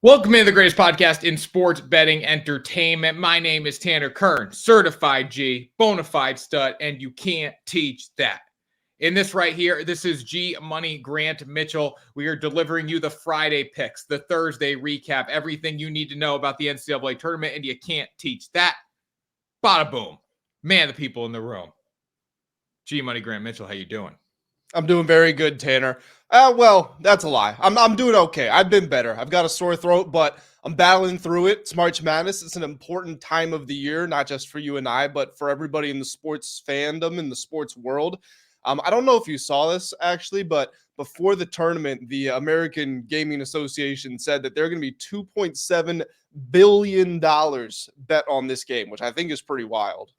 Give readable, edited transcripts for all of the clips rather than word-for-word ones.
Welcome to the greatest podcast in sports betting entertainment. My name is Tanner Kern, certified G, bona fide stud, and you can't teach that. In this right here, this is G Money Grant Mitchell. We are delivering you the Friday picks, the Thursday recap, everything you need to know about the NCAA tournament, and you can't teach that. Bada boom. Man, the people in the room. G Money Grant Mitchell, how you doing? I'm doing very good, Tanner. Well, that's a lie. I'm doing okay. I've been better. I've got a sore throat, but I'm battling through it. It's March Madness. It's an important time of the year, not just for you and I, but for everybody in the sports fandom, in the sports world. I don't know if you saw this actually, but before the tournament, the American Gaming Association said that they're going to be $2.7 billion bet on this game, which I think is pretty wild.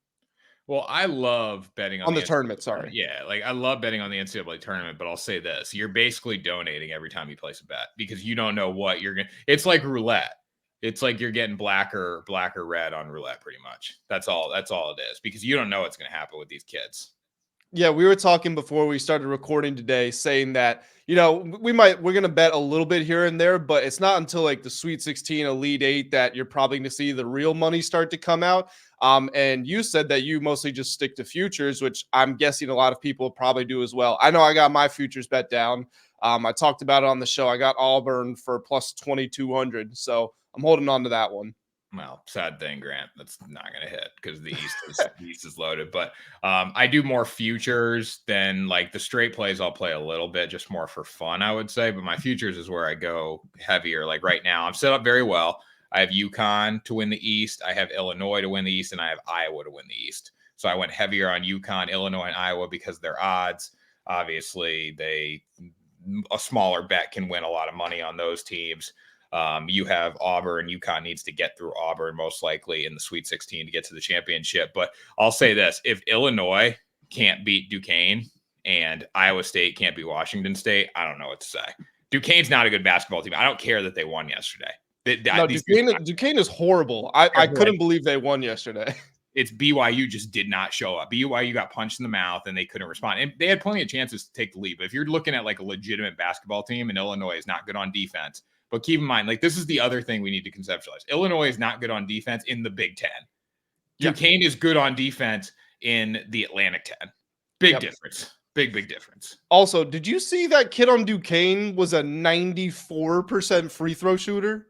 Well, I love betting On the NCAA tournament, sorry. Yeah, like I love betting on the NCAA tournament, but I'll say this. You're basically donating every time you place a bet because you don't know what you're going to. It's like roulette. It's like you're getting black or red on roulette pretty much. That's all it is because you don't know what's going to happen with these kids. Yeah, we were talking before we started recording today saying that, we're going to bet a little bit here and there, but it's not until like the Sweet 16, Elite 8 that you're probably going to see the real money start to come out. And you said that you mostly just stick to futures, which I'm guessing a lot of people probably do as well. I know I got my futures bet down. I talked about it on the show. I got Auburn for plus 2,200. So I'm holding on to that one. Well, sad thing, Grant. That's not going to hit because the East is loaded. But I do more futures than like the straight plays. I'll play a little bit, just more for fun, I would say. But my futures is where I go heavier. Like right now, I'm set up very well. I have UConn to win the East. I have Illinois to win the East, and I have Iowa to win the East. So I went heavier on UConn, Illinois, and Iowa because their odds. Obviously, a smaller bet can win a lot of money on those teams. You have Auburn. UConn needs to get through Auburn most likely in the Sweet 16 to get to the championship. But I'll say this. If Illinois can't beat Duquesne and Iowa State can't beat Washington State, I don't know what to say. Duquesne's not a good basketball team. I don't care that they won yesterday. Duquesne is horrible. I couldn't believe they won yesterday. It's BYU just did not show up. BYU got punched in the mouth and they couldn't respond. And they had plenty of chances to take the lead. But if you're looking at like a legitimate basketball team and Illinois is not good on defense, but keep in mind, like this is the other thing we need to conceptualize. Illinois is not good on defense in the Big Ten. Duquesne is good on defense in the Atlantic 10. Big difference. Big difference. Also, did you see that kid on Duquesne was a 94% free throw shooter?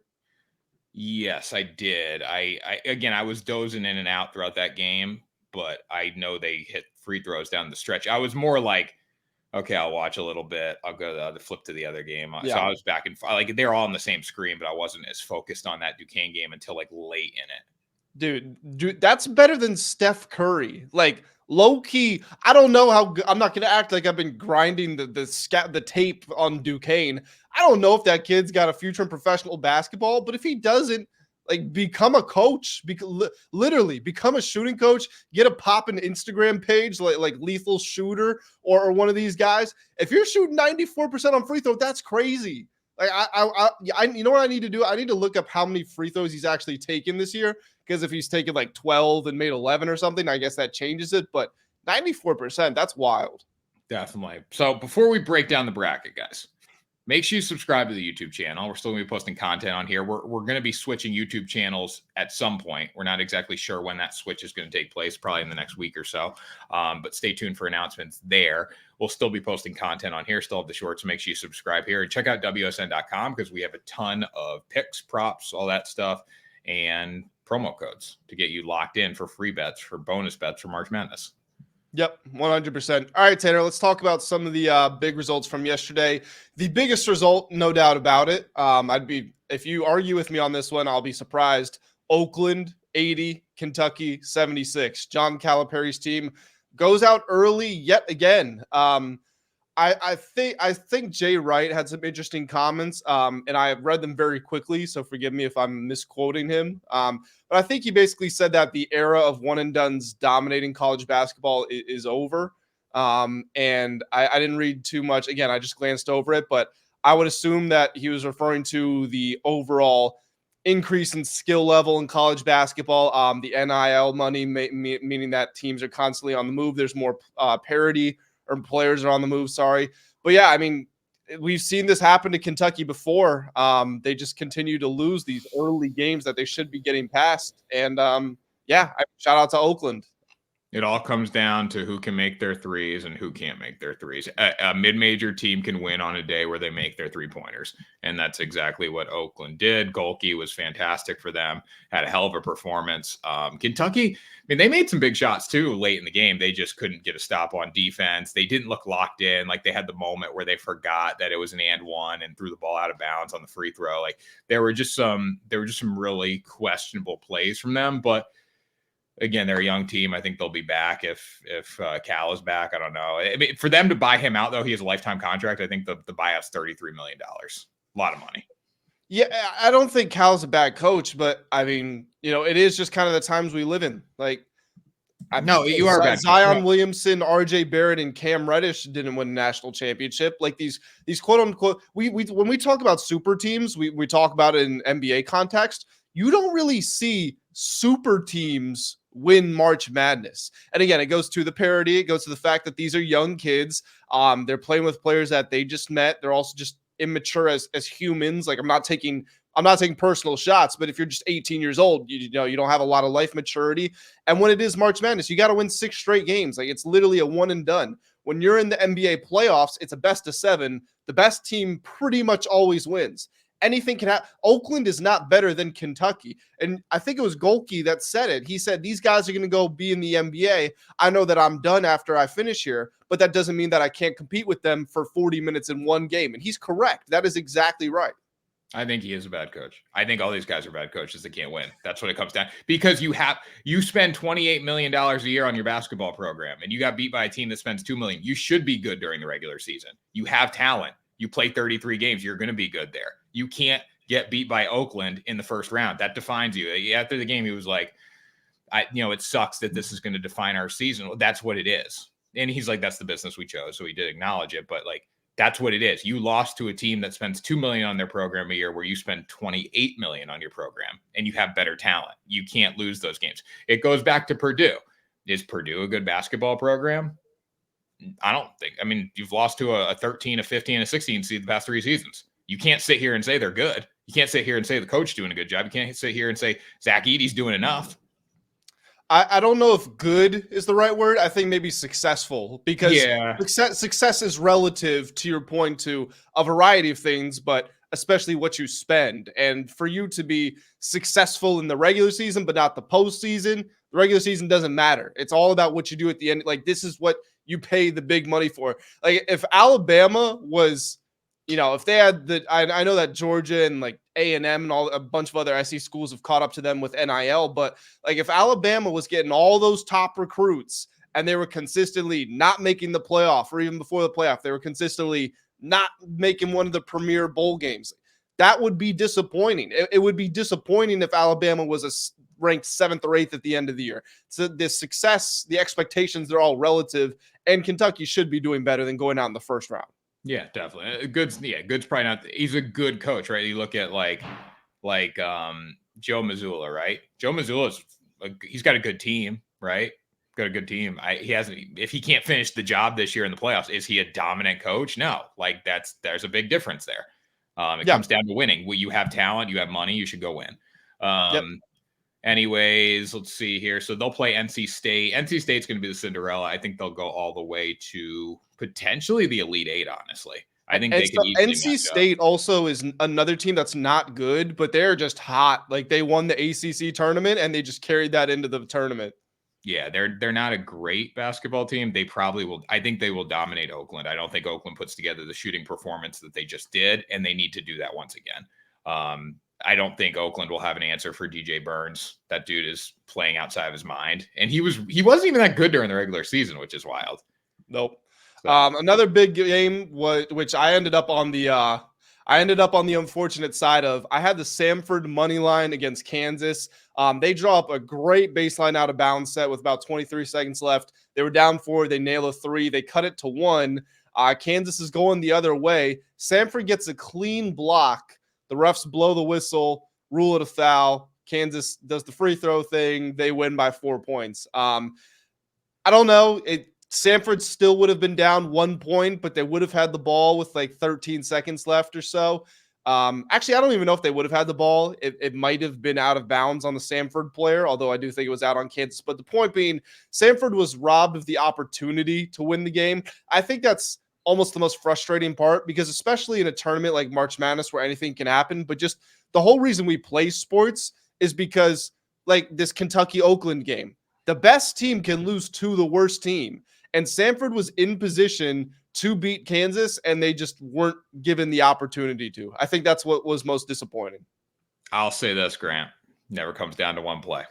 Yes, I did. I was dozing in and out throughout that game, but I know they hit free throws down the stretch. I was more like, okay, I'll watch a little bit. I'll go to flip to the other game. So I was back and like they're all on the same screen, but I wasn't as focused on that Duquesne game until like late in it. Dude, that's better than Steph Curry. Like low key, I don't know how. I'm not gonna act like I've been grinding the tape on Duquesne. I don't know if that kid's got a future in professional basketball, but if he doesn't, like become a coach, literally become a shooting coach, get a poppin' Instagram page like Lethal Shooter or one of these guys. If you're shooting 94% on free throw, that's crazy. Like I you know what I need to do? I need to look up how many free throws he's actually taken this year. Because if he's taken like 12 and made 11 or something, I guess that changes it. But 94%, that's wild. Definitely. So before we break down the bracket, guys, make sure you subscribe to the YouTube channel. We're still going to be posting content on here. We're going to be switching YouTube channels at some point. We're not exactly sure when that switch is going to take place, probably in the next week or so. But stay tuned for announcements there. We'll still be posting content on here, still have the shorts. So make sure you subscribe here and check out WSN.com because we have a ton of picks, props, all that stuff, and promo codes to get you locked in for free bets, for bonus bets for March Madness. Yep, 100%. All right, Tanner, let's talk about some of the big results from yesterday. The biggest result, no doubt about it. If you argue with me on this one, I'll be surprised. Oakland 80, Kentucky 76. John Calipari's team goes out early yet again. I think Jay Wright had some interesting comments, and I read them very quickly, so forgive me if I'm misquoting him. But I think he basically said that the era of one and dones dominating college basketball is over. And I didn't read too much. Again, I just glanced over it, but I would assume that he was referring to the overall increase in skill level in college basketball, the NIL money, meaning that teams are constantly on the move. There's more parity, or players are on the move, sorry. But yeah, I mean, we've seen this happen to Kentucky before. They just continue to lose these early games that they should be getting past. And shout out to Oakland. It all comes down to who can make their threes and who can't make their threes. A mid-major team can win on a day where they make their three-pointers, and that's exactly what Oakland did. Golke was fantastic for them, had a hell of a performance. Kentucky, I mean, they made some big shots too late in the game. They just couldn't get a stop on defense. They didn't look locked in. Like, they had the moment where they forgot that it was an and one and threw the ball out of bounds on the free throw. Like, there were just some really questionable plays from them, but again, they're a young team. I think they'll be back if Cal is back. I don't know. I mean, for them to buy him out, though, he has a lifetime contract. I think the buyout's $33 million. A lot of money. Yeah, I don't think Cal's a bad coach, but I mean, it is just kind of the times we live in. Like, no, you are bad. Zion Williamson, RJ Barrett, and Cam Reddish didn't win a national championship. Like, these quote unquote, we when we talk about super teams, we talk about it in NBA context. You don't really see super teams win March Madness. And again, it goes to the parity. It goes to the fact that these are young kids. They're playing with players that they just met. They're also just immature as humans. Like, I'm not taking personal shots, but if you're just 18 years old, you don't have a lot of life maturity. And when it is March Madness, you got to win 6 straight games. Like, it's literally a one and done. When you're in the NBA playoffs, it's a best of 7. The best team pretty much always wins. Anything can happen. Oakland is not better than Kentucky. And I think it was Golke that said it. He said, these guys are going to go be in the NBA. I know that I'm done after I finish here, but that doesn't mean that I can't compete with them for 40 minutes in one game. And he's correct. That is exactly right. I think he is a bad coach. I think all these guys are bad coaches that can't win. That's what it comes down. Because you spend $28 million a year on your basketball program, and you got beat by a team that spends $2 million. You should be good during the regular season. You have talent. You play 33 games. You're going to be good there. You can't get beat by Oakland in the first round. That defines you. After the game, he was like, it sucks that this is going to define our season. Well, that's what it is. And he's like, that's the business we chose. So he did acknowledge it. But like, that's what it is. You lost to a team that spends $2 million on their program a year, where you spend $28 million on your program, and you have better talent. You can't lose those games. It goes back to Purdue. Is Purdue a good basketball program? I don't think. I mean, you've lost to a 13, a 15, and a 16 seed the past 3 seasons. You can't sit here and say they're good. You can't sit here and say the coach doing a good job. You can't sit here and say Zach Edey's doing enough. I don't know if good is the right word. I think maybe successful, because success is relative, to your point, to a variety of things, but especially what you spend. And for you to be successful in the regular season, but not the postseason, the regular season doesn't matter. It's all about what you do at the end. Like, this is what you pay the big money for. Like, if Alabama was, if they had I know that Georgia and like A&M and a bunch of other SEC schools have caught up to them with NIL, but like, if Alabama was getting all those top recruits and they were consistently not making the playoff, or even before the playoff, they were consistently not making one of the premier bowl games, that would be disappointing. It would be disappointing if Alabama was ranked 7th or 8th at the end of the year. So the success, the expectations, they're all relative, and Kentucky should be doing better than going out in the first round. Yeah, definitely. Good's probably not. He's a good coach, right? You look at like Joe Mazzulla, right? Joe Mazzulla's he's got a good team, right? Got a good team. He hasn't. If he can't finish the job this year in the playoffs, is he a dominant coach? No. Like, there's a big difference there. It comes down to winning. Well, you have talent, you have money, you should go win. Anyways, let's see here. So they'll play NC State. NC State's going to be the Cinderella. I think they'll go all the way to potentially the Elite Eight, honestly. I think they can easily NC State also is another team that's not good, but they're just hot. Like, they won the ACC tournament, and they just carried that into the tournament. Yeah, they're not a great basketball team. They probably will. I think they will dominate Oakland. I don't think Oakland puts together the shooting performance that they just did, and they need to do that once again. I don't think Oakland will have an answer for DJ Burns. That dude is playing outside of his mind, and he wasn't even that good during the regular season, which is wild. Nope. So. Another big game which I ended up on the unfortunate side of. I had the Samford money line against Kansas. They draw up a great baseline out of bounds set with about 23 seconds left. They were down 4. They nail a 3. They cut it to 1. Kansas is going the other way. Samford gets a clean block. The refs blow the whistle, rule it a foul. Kansas does the free throw thing. They win by 4 points. I don't know. Samford still would have been down 1 point, but they would have had the ball with like 13 seconds left or so. Actually, I don't even know if they would have had the ball. It might have been out of bounds on the Samford player, although I do think it was out on Kansas. But the point being, Samford was robbed of the opportunity to win the game. I think that's almost the most frustrating part, because especially in a tournament like March Madness where anything can happen, but just the whole reason we play sports is because, like this Kentucky Oakland game, the best team can lose to the worst team. And Samford was in position to beat Kansas, and they just weren't given the opportunity to. I think that's what was most disappointing. I'll say this, Grant. Never comes down to one play.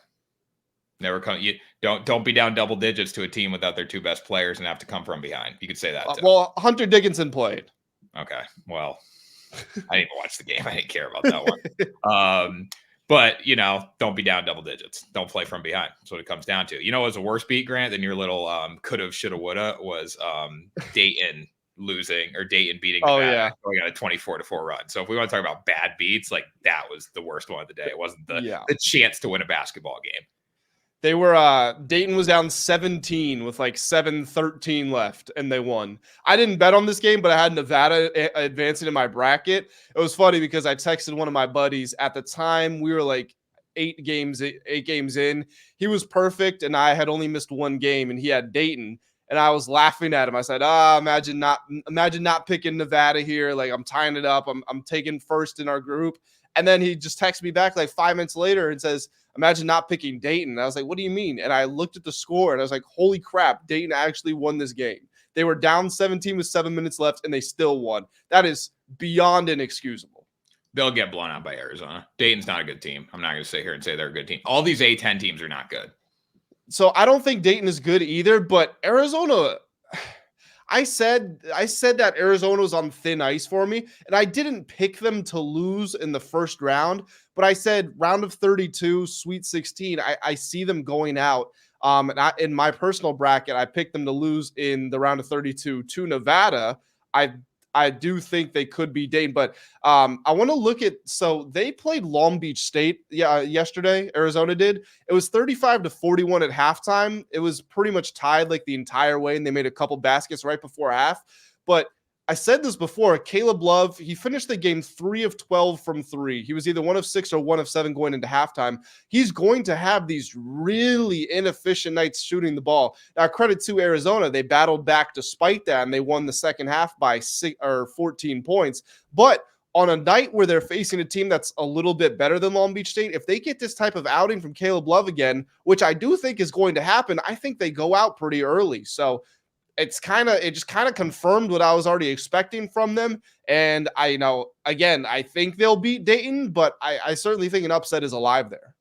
Never come. You don't be down double digits to a team without their two best players and have to come from behind. You could say that. Well, Hunter Dickinson played. Okay. Well, I didn't even watch the game. I didn't care about that one. But, don't be down double digits. Don't play from behind. That's what it comes down to. What was a worse beat, Grant, than your little coulda, shoulda, woulda was Dayton losing, or Dayton beating Nevada, going on a 24-4 run. So if we want to talk about bad beats, like that was the worst one of the day. It wasn't the chance to win a basketball game. They were Dayton was down 17 with like 7:13 left, and they won. I didn't bet on this game, but I had Nevada advancing in my bracket. It was funny because I texted one of my buddies at the time. We were like 8 games in. He was perfect, and I had only missed one game, and he had Dayton. And I was laughing at him. I said, imagine not picking Nevada here. Like, I'm tying it up. I'm taking first in our group. And then he just texted me back like 5 minutes later and says, imagine not picking Dayton. And I was like, what do you mean? And I looked at the score and I was like, holy crap, Dayton actually won this game. They were down 17 with 7 minutes left and they still won. That is beyond inexcusable. They'll get blown out by Arizona. Dayton's not a good team. I'm not going to sit here and say they're a good team. All these A10 teams are not good. So I don't think Dayton is good either, but Arizona, I said that Arizona was on thin ice for me, and I didn't pick them to lose in the first round, but I said round of 32, Sweet 16, I see them going out. And in my personal bracket, I picked them to lose in the round of 32 to Nevada. I do think they could be Dayton, but I want to look at, so they played Long Beach State yesterday. Arizona did. It was 35-41 at halftime. It was pretty much tied like the entire way, and they made a couple baskets right before half. But I said this before, Caleb Love, he finished the game 3 of 12 from 3. He was either 1 of 6 or 1 of 7 going into halftime. He's going to have these really inefficient nights shooting the ball. Now, credit to Arizona. They battled back despite that, and they won the second half by 14 points. But on a night where they're facing a team that's a little bit better than Long Beach State, if they get this type of outing from Caleb Love again, which I do think is going to happen, I think they go out pretty early. So it just kind of confirmed what I was already expecting from them. And I think they'll beat Dayton, but I certainly think an upset is alive there.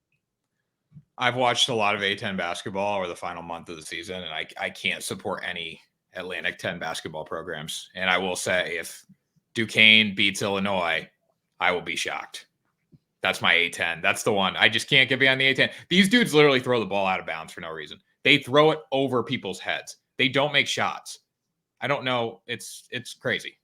I've watched a lot of A10 basketball over the final month of the season, and I can't support any Atlantic 10 basketball programs. And I will say, if Duquesne beats Illinois, I will be shocked. That's my A10. That's the one. I just can't get behind the A10. These dudes literally throw the ball out of bounds for no reason. They throw it over people's heads. They don't make shots. I don't know. It's crazy.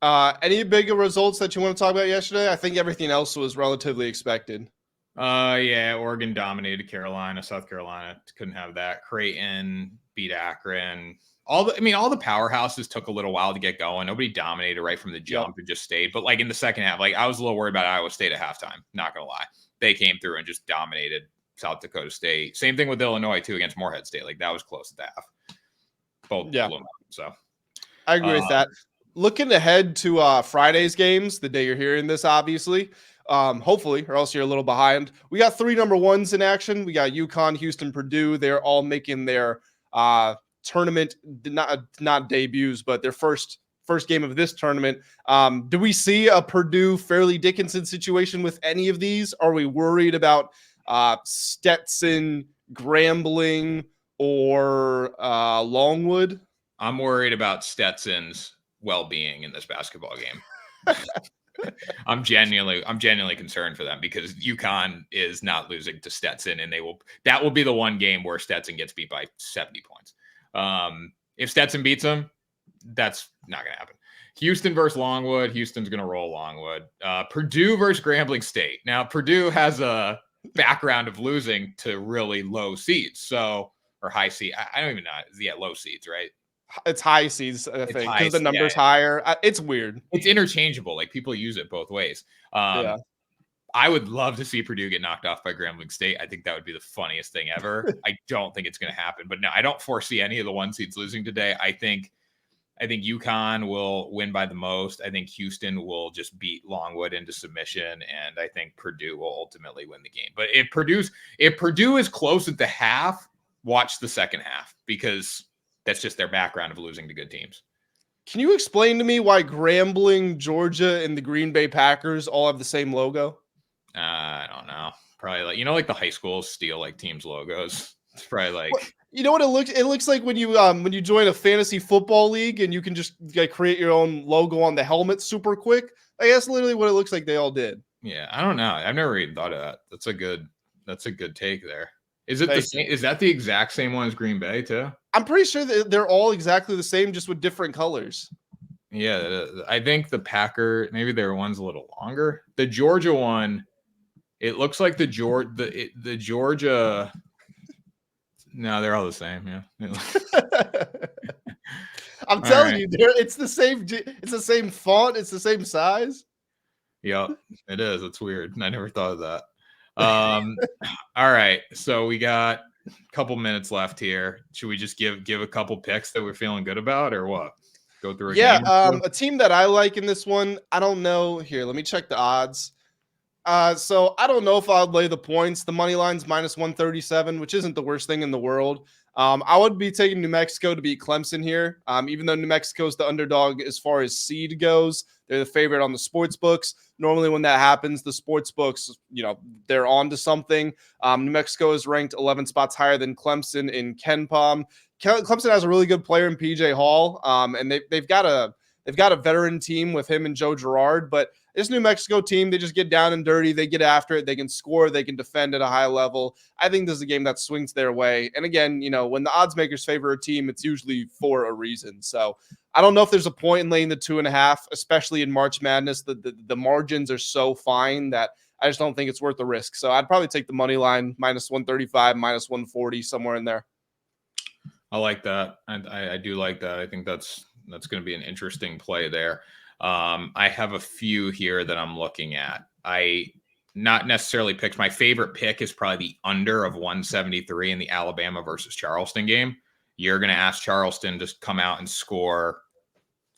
Any bigger results that you want to talk about yesterday? I think everything else was relatively expected. Yeah, Oregon dominated Carolina. South Carolina couldn't have that. Creighton beat Akron. All the powerhouses took a little while to get going. Nobody dominated right from the jump and just stayed. But like in the second half, like I was a little worried about Iowa State at halftime. Not gonna lie, they came through and just dominated South Dakota State. Same thing with Illinois too against Morehead State. Like that was close at the half. Both blew them out, so I agree with that. Looking ahead to Friday's games, the day you're hearing this, obviously, hopefully, or else you're a little behind. We got 3 number 1s in action. We got UConn, Houston, Purdue. They're all making their tournament, not debuts, but their first game of this tournament. Do we see a Purdue Fairleigh Dickinson situation with any of these? Are we worried about Stetson, Grambling, or Longwood? I'm worried about Stetson's well-being in this basketball game. I'm genuinely concerned for them because UConn is not losing to Stetson, and that will be the one game where Stetson gets beat by 70 points. If Stetson beats them, that's not going to happen. Houston versus Longwood. Houston's going to roll Longwood. Purdue versus Grambling State. Now, Purdue has a background of losing to really low seeds. So or high seed. I don't even know. Yeah, low seeds, right? It's high seeds, I It's think, high. because the Yeah, number's higher. It's weird. it's interchangeable. Like people use it both ways. Yeah. I would love to see Purdue get knocked off by Grambling State. I think that would be the funniest thing ever. I don't think it's going to happen, but no, I don't foresee any of the one seeds losing today. I think UConn will win by the most. I think Houston will just beat Longwood into submission, and I think Purdue will ultimately win the game. But if Purdue is close at the half, watch the second half because that's just their background of losing to good teams. Can you explain to me why Grambling, Georgia, and the Green Bay Packers all have the same logo? I don't know. Probably like the high schools steal like teams' logos. It's probably like What, you know what it looks? It looks like when you join a fantasy football league and you can just create your own logo on the helmet super quick. I guess literally what it looks like they all did. yeah. I don't know. I've never even thought of that. That's a good take there. Is it the Thank same? you. Is that the exact same one as Green Bay too? I'm pretty sure that they're all exactly the same, just with different colors. Yeah, I think the Packer, maybe their one's a little longer. The Georgia one, it looks like the Georgia. No, they're all the same. Yeah. I'm All telling right. you, it's the same. It's the same font. It's the same size. Yep, it is. It's weird. I never thought of that. All right. So we got a couple minutes left here. Should we just give a couple picks that we're feeling good about, or what? Go through a Yeah, game or two? a team that I like in this one. I don't know. Here, let me check the odds. So I don't know if I'd lay the points. The money line's minus 137, which isn't the worst thing in the world. I would be taking New Mexico to beat Clemson here. Even though New Mexico is the underdog as far as seed goes, they're the favorite on the sports books. Normally, when that happens, the sports books, they're on to something. New Mexico is ranked 11 spots higher than Clemson in Ken Palm. Clemson has a really good player in PJ Hall, and they've got a veteran team with him and Joe Girard, but this New Mexico team, they just get down and dirty. They get after it. They can score. They can defend at a high level. I think this is a game that swings their way. And again, when the odds makers favor a team, it's usually for a reason. So I don't know if there's a point in laying the 2.5, especially in March Madness. The margins are so fine that I just don't think it's worth the risk. So I'd probably take the money line minus 135, minus 140, somewhere in there. I like that. I do like that. I think that's going to be an interesting play there. I have a few here that I'm looking at. I not necessarily picked. My favorite pick is probably the under of 173 in the Alabama versus Charleston game. You're going to ask Charleston to come out and score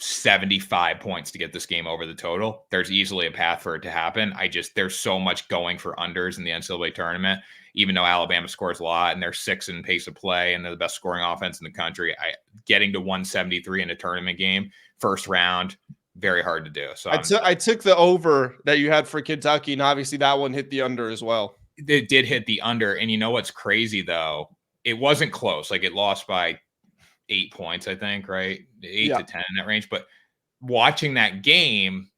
75 points to get this game over the total. There's easily a path for it to happen. There's so much going for unders in the NCAA tournament, even though Alabama scores a lot and they're 6th in pace of play and they're the best scoring offense in the country. Getting to 173 in a tournament game, first round, very hard to do. So I took the over that you had for Kentucky, and obviously that one hit the under as well. It did hit the under. And you know what's crazy though? It wasn't close. Like it lost by 8 points, I think, right? 8 to 10 in that range. But watching that game,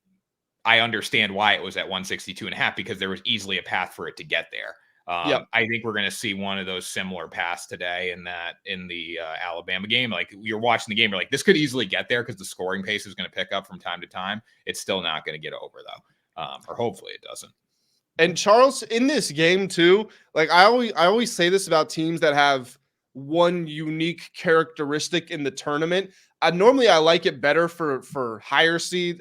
I understand why it was at 162.5 because there was easily a path for it to get there. I think we're going to see one of those similar paths today in the Alabama game. Like you're watching the game, you're like, this could easily get there because the scoring pace is going to pick up from time to time. It's still not going to get over though, or hopefully it doesn't. And Charles in this game too, like I always say this about teams that have one unique characteristic in the tournament. Normally I like it better for higher seed.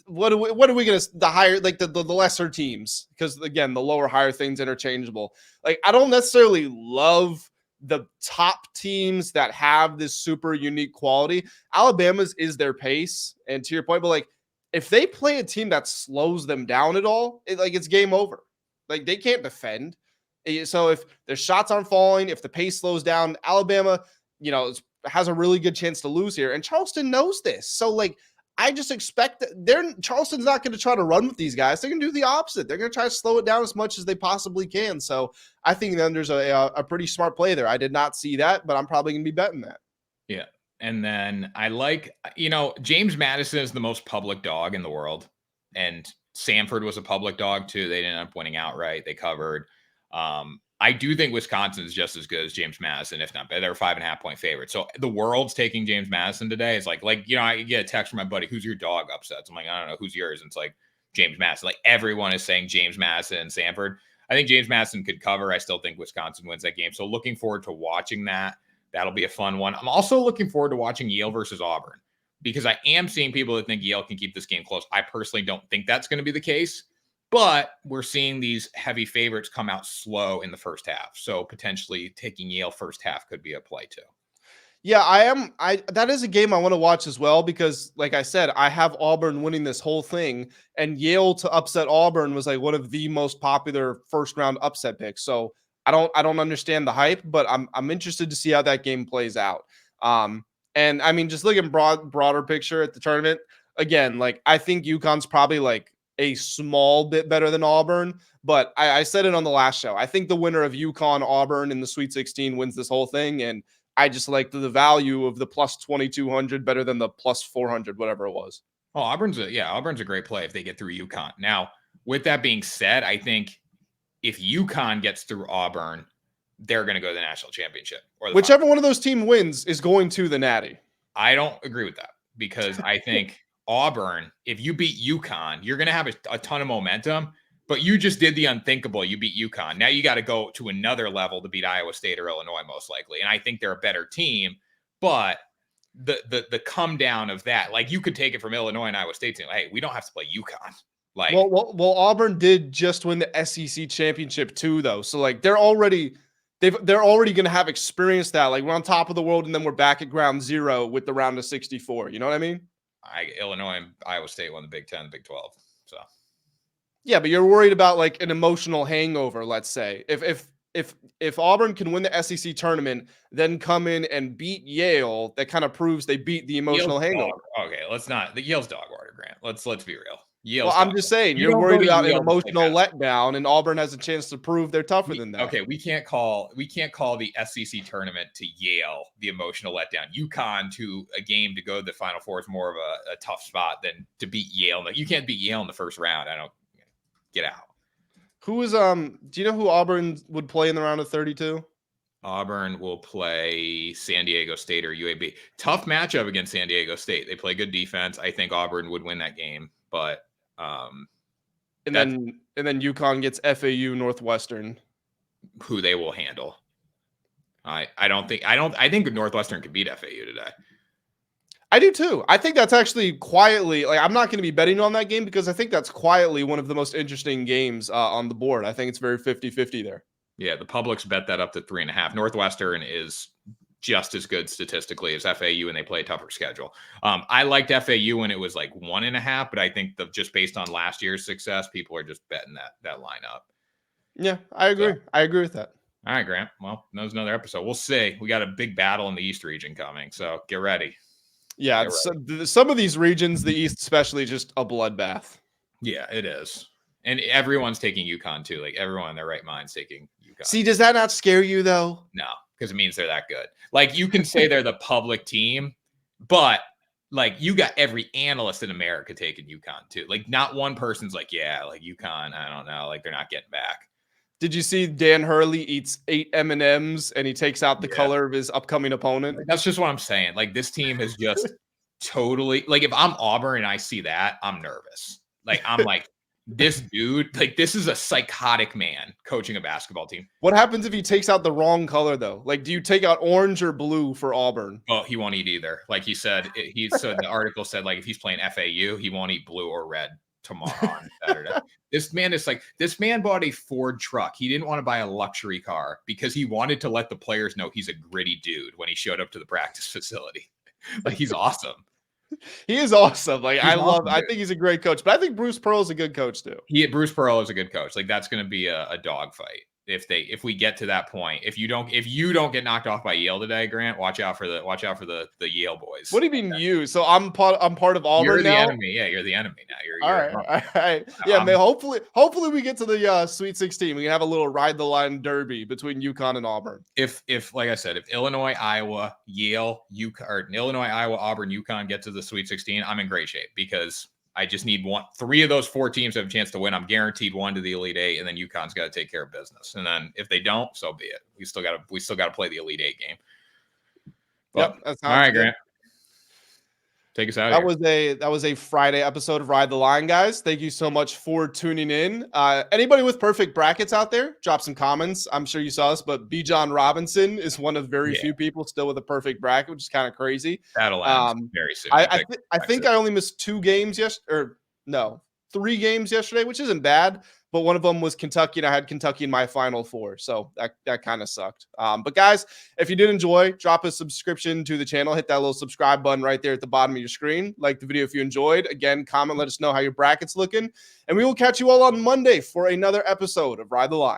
What are we gonna the higher like the lesser teams, because again the lower higher things interchangeable. Like I don't necessarily love the top teams that have this super unique quality. Alabama's is their pace, and to your point, but like if they play a team that slows them down at all, it's game over. Like they can't defend. So if their shots aren't falling, if the pace slows down, Alabama, has a really good chance to lose here. And Charleston knows this. So like I just expect that Charleston's not going to try to run with these guys. They're going to do the opposite. They're going to try to slow it down as much as they possibly can. So I think then there's a pretty smart play there. I did not see that, but I'm probably going to be betting that. Yeah. And then I like, James Madison is the most public dog in the world. And Samford was a public dog too. They ended up winning outright. They covered. I do think Wisconsin is just as good as James Madison, if not better. They're 5.5 point favorite. So the world's taking James Madison today. It's like, I get a text from my buddy, who's your dog upsets? I'm like, I don't know, who's yours? And it's like James Madison. Like everyone is saying James Madison and Samford. I think James Madison could cover. I still think Wisconsin wins that game. So looking forward to watching that. That'll be a fun one. I'm also looking forward to watching Yale versus Auburn because I am seeing people that think Yale can keep this game close. I personally don't think that's going to be the case, but we're seeing these heavy favorites come out slow in the first half. So potentially taking Yale first half could be a play too. Yeah, I am. That is a game I want to watch as well because, like I said, I have Auburn winning this whole thing, and Yale to upset Auburn was like one of the most popular first round upset picks. So I don't understand the hype, but I'm interested to see how that game plays out. And I mean, just looking broader picture at the tournament again, like I think UConn's probably like a small bit better than Auburn, but I said it on the last show. I think the winner of UConn Auburn in the Sweet 16 wins this whole thing, and I just like the value of the plus 2,200 better than the plus 400, whatever it was. Oh, Auburn's a great play if they get through UConn. Now, with that being said, I think if UConn gets through Auburn, they're going to go to the national championship. Or whichever one of those teams wins is going to the Natty. I don't agree with that because I think Auburn, if you beat UConn, you're going to have a ton of momentum. But you just did the unthinkable. You beat UConn. Now you got to go to another level to beat Iowa State or Illinois, most likely. And I think they're a better team. But the come down of that, like you could take it from Illinois and Iowa State saying, hey, we don't have to play UConn. Like, well, Auburn did just win the SEC championship too, though. So like they're already going to have experienced that. Like we're on top of the world, and then we're back at ground zero with the round of 64. You know what I mean? Illinois and Iowa State won the Big 10, the Big 12. So. Yeah, but you're worried about like an emotional hangover, let's say. If Auburn can win the SEC tournament, then come in and beat Yale, that kind of proves they beat the emotional hangover. Okay, let's not. The Yale's dog water, Grant. Let's be real. Well, I'm just saying you're worried about an emotional letdown, and Auburn has a chance to prove they're tougher than that. Okay, we can't call the SEC tournament to Yale the emotional letdown. UConn to a game to go to the Final Four is more of a tough spot than to beat Yale. You can't beat Yale in the first round. I don't. Get out. Who is do you know who Auburn would play in the round of 32? Auburn will play San Diego State or UAB. Tough matchup against San Diego State. They play good defense. I think Auburn would win that game, but and then UConn gets FAU Northwestern, who they will handle. I think Northwestern could beat FAU today. I do too. I think that's actually quietly, like, I'm not going to be betting on that game because I think that's quietly one of the most interesting games on the board. I think it's very 50-50 there. Yeah, the public's bet that up to 3.5. Northwestern is just as good statistically as FAU, and they play a tougher schedule. I liked FAU when it was like 1.5, but I think just based on last year's success, people are just betting that line up. Yeah, I agree. I agree with that. All right, Grant. Well, that was another episode. We'll see. We got a big battle in the East region coming, so get ready. Yeah, some of these regions, the East especially, just a bloodbath. Yeah, it is. And everyone's taking UConn too. Like everyone in their right mind's taking UConn. See, does that not scare you though? No, because it means they're that good. Like you can say they're the public team, but like you got every analyst in America taking UConn too. Like not one person's like, yeah, like UConn, I don't know, like they're not getting back. Did you see Dan Hurley eats 8 M&Ms and he takes out the color of his upcoming opponent? That's just what I'm saying. Like this team is just totally like if I'm Auburn and I see that, I'm nervous. Like I'm like this dude, like this is a psychotic man coaching a basketball team. What happens if he takes out the wrong color though? Like, do you take out orange or blue for Auburn? Oh, he won't eat either. Like he said, so the article said like if he's playing FAU, he won't eat blue or red tomorrow on Saturday. This man bought a Ford truck. He didn't want to buy a luxury car because he wanted to let the players know he's a gritty dude when he showed up to the practice facility. Like he's awesome. He is awesome. Like I think he's a great coach, but I think Bruce Pearl is a good coach too. Bruce Pearl is a good coach. Like that's going to be a dogfight. If we get to that point, if you don't get knocked off by Yale today, Grant, watch out for the Yale boys. What do you mean you? So I'm part of Auburn. You're the now? enemy. Yeah, you're the enemy now. All right. Yeah, man. Hopefully we get to the Sweet 16. We can have a little ride the line derby between UConn and Auburn. If like I said, if Illinois, Iowa, Yale, Illinois, Iowa, Auburn, UConn get to the Sweet 16, I'm in great shape because I just need 3 of those 4 teams to have a chance to win. I'm guaranteed 1 to the Elite 8, and then UConn's got to take care of business. And then if they don't, so be it. We still got to play the Elite 8 game. But, yep. All right, Grant. Take us out of here. That was a Friday episode of Ride the Line, guys. Thank you so much for tuning in. Anybody with perfect brackets out there, drop some comments. I'm sure you saw this, but B. John Robinson is one of very few people still with a perfect bracket, which is kind of crazy. That'll end very soon. I think I only missed 3 games yesterday, which isn't bad. But one of them was Kentucky, and I had Kentucky in my Final Four. So that kind of sucked. But guys, if you did enjoy, drop a subscription to the channel. Hit that little subscribe button right there at the bottom of your screen. Like the video if you enjoyed. Again, comment, let us know how your bracket's looking. And we will catch you all on Monday for another episode of Ride the Line.